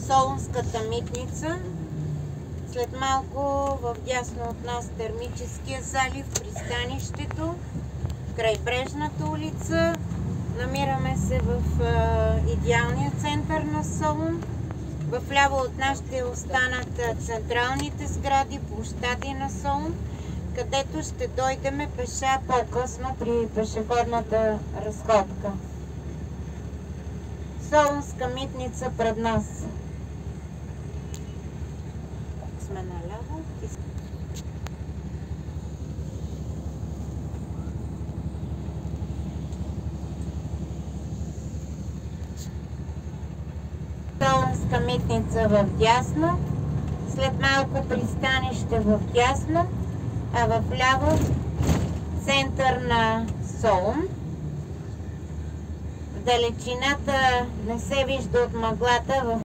Солунската митница. След малко вдясно от нас Термическия залив, пристанището, крайбрежната улица. Намираме се в идеалния център на Солун. Вляво от нас ще останат централните сгради, площади на Солун, където ще дойдем пеша по-късно при пешеходната разходка. Солунска митница пред нас. Сме наляво. Солунска митница вдясно, след малко пристанище вдясно, а вляво център на Солун. В далечината не се вижда от мъглата.